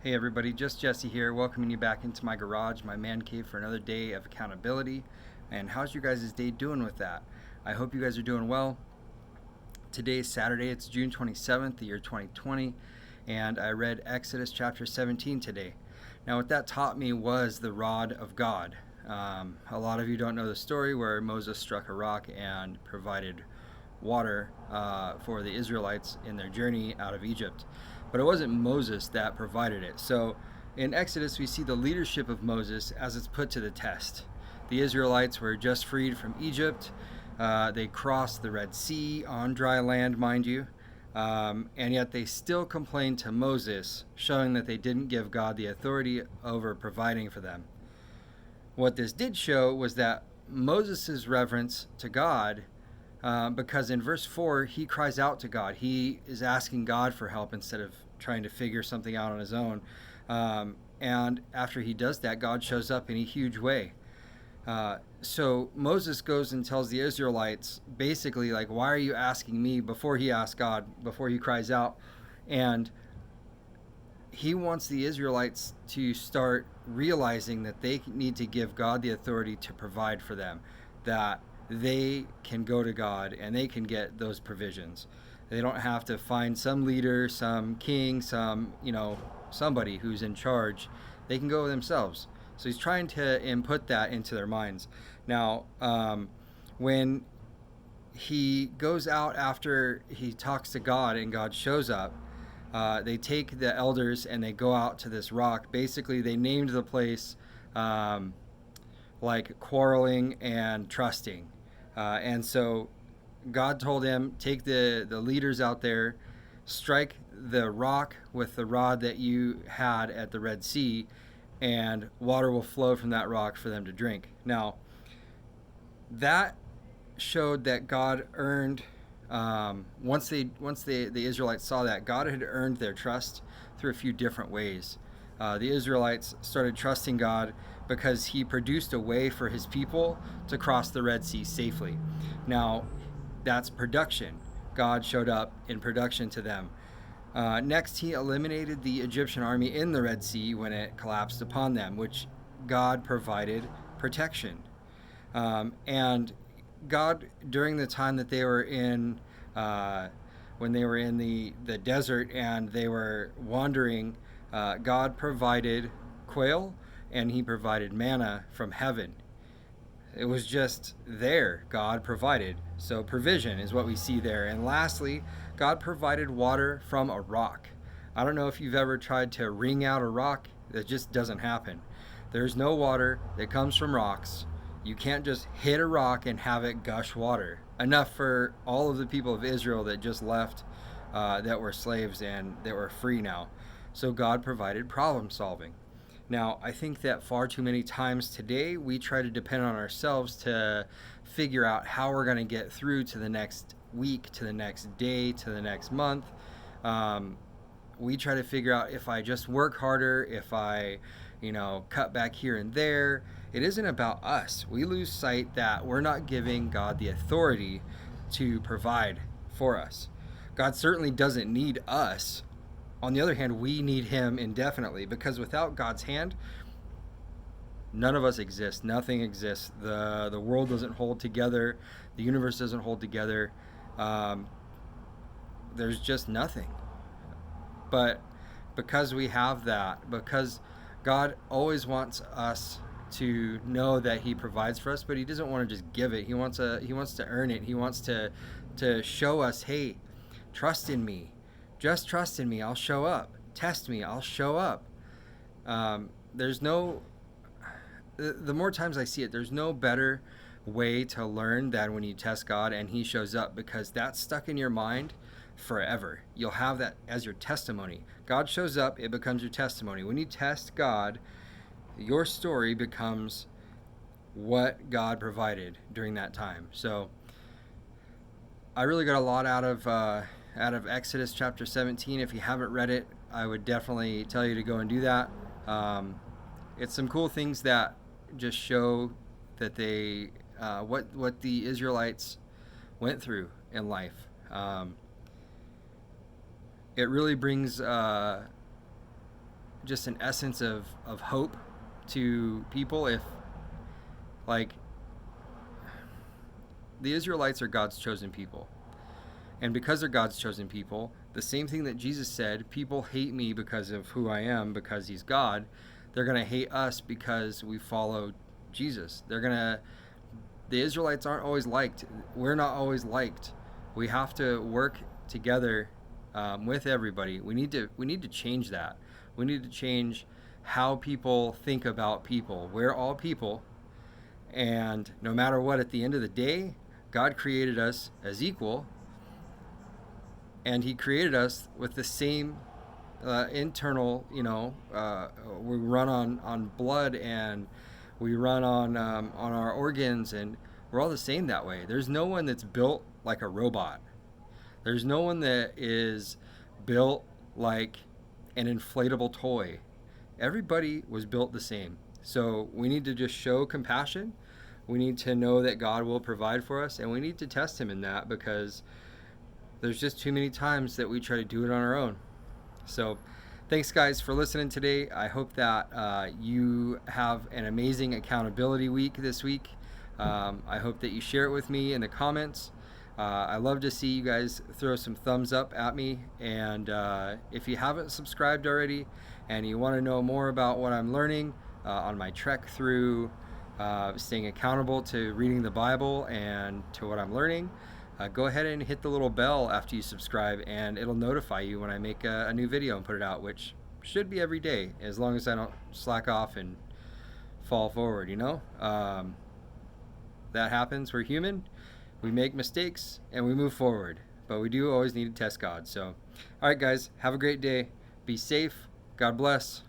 Hey everybody, just Jesse here, welcoming you back into my garage, my man cave for another day of accountability. And how's your guys' day doing with that? I hope you guys are doing well. Today is Saturday, it's June 27th, the year 2020, and I read Exodus chapter 17 today. Now what that taught me was the rod of God. A lot of you don't know the story where Moses struck a rock and provided water for the Israelites in their journey out of Egypt. But it wasn't Moses that provided it. So in Exodus, we see the leadership of Moses as it's put to the test. The Israelites were just freed from Egypt. They crossed the Red Sea on dry land, mind you. And yet they still complained to Moses, showing that they didn't give God the authority over providing for them. What this did show was that Moses' reverence to God, because in verse 4, he cries out to God. He is asking God for help instead of trying to figure something out on his own. And after he does that, God shows up in a huge way. So Moses goes and tells the Israelites, basically, like, why are you asking me, before he asks God, before he cries out? And he wants the Israelites to start realizing that they need to give God the authority to provide for them, that they can go to God and they can get those provisions. They don't have to find some leader, some king, somebody who's in charge. They can go themselves. So he's trying to input that into their minds. Now, when he goes out after he talks to God and God shows up, they take the elders and they go out to this rock. Basically, they named the place like quarreling and trusting. And so God told him, take the leaders out there, strike the rock with the rod that you had at the Red Sea, and water will flow from that rock for them to drink. Now, that showed that God earned, once the Israelites saw that, God had earned their trust through a few different ways. The Israelites started trusting God because he produced a way for his people to cross the Red Sea safely. Now, that's production. God showed up in production to them. Next, he eliminated the Egyptian army in the Red Sea when it collapsed upon them, which God provided protection. And God, during the time that they were in, when they were in the desert and they were wandering, God provided quail and he provided manna from heaven. It was just there. God provided. So provision is what we see there. And lastly, God provided water from a rock. I don't know if you've ever tried to wring out a rock. That just doesn't happen. There's no water that comes from rocks. You can't just hit a rock and have it gush water. Enough for all of the people of Israel that just left, that were slaves and that were free now. So God provided problem solving. Now, I think that far too many times today we try to depend on ourselves to figure out how we're going to get through to the next week, to the next day, to the next month. We try to figure out, if I just work harder, if I, cut back here and there. It isn't about us. We lose sight that we're not giving God the authority to provide for us. God certainly doesn't need us. On the other hand, we need him indefinitely, because without God's hand, none of us exist. Nothing exists. The world doesn't hold together. The universe doesn't hold together. There's just nothing. But because we have that, because God always wants us to know that he provides for us, but he doesn't want to just give it. He wants to earn it. He wants to show us, hey, trust in me. Just trust in me, I'll show up. Test me, I'll show up. The more times I see it, there's no better way to learn than when you test God and he shows up, because that's stuck in your mind forever. You'll have that as your testimony. God shows up, it becomes your testimony. When you test God, your story becomes what God provided during that time. So I really got a lot out of Exodus chapter 17. If you haven't read it, I would definitely tell you to go and do that. It's some cool things that just show that they what the Israelites went through in life. It really brings just an essence of hope to people if, like, the Israelites are God's chosen people. And because they're God's chosen people, the same thing that Jesus said, people hate me because of who I am, because he's God, they're going to hate us because we follow Jesus. The Israelites aren't always liked. We're not always liked. We have to work together with everybody. We need to change that. We need to change how people think about people. We're all people, and no matter what, at the end of the day, God created us as equal, and he created us with the same internal, we run on blood, and we run on our organs, and we're all the same that way. There's no one that's built like a robot. There's no one that is built like an inflatable toy. Everybody was built the same. So we need to just show compassion. We need to know that God will provide for us, and we need to test him in that, because there's just too many times that we try to do it on our own. So thanks, guys, for listening today. I hope that you have an amazing accountability week this week. I hope that you share it with me in the comments. I love to see you guys throw some thumbs up at me. And if you haven't subscribed already and you want to know more about what I'm learning on my trek through staying accountable to reading the Bible and to what I'm learning, go ahead and hit the little bell after you subscribe, and it'll notify you when I make a new video and put it out, which should be every day, as long as I don't slack off and fall forward, that happens. We're human. We make mistakes and we move forward, but we do always need to test God. So, all right, guys, have a great day. Be safe. God bless.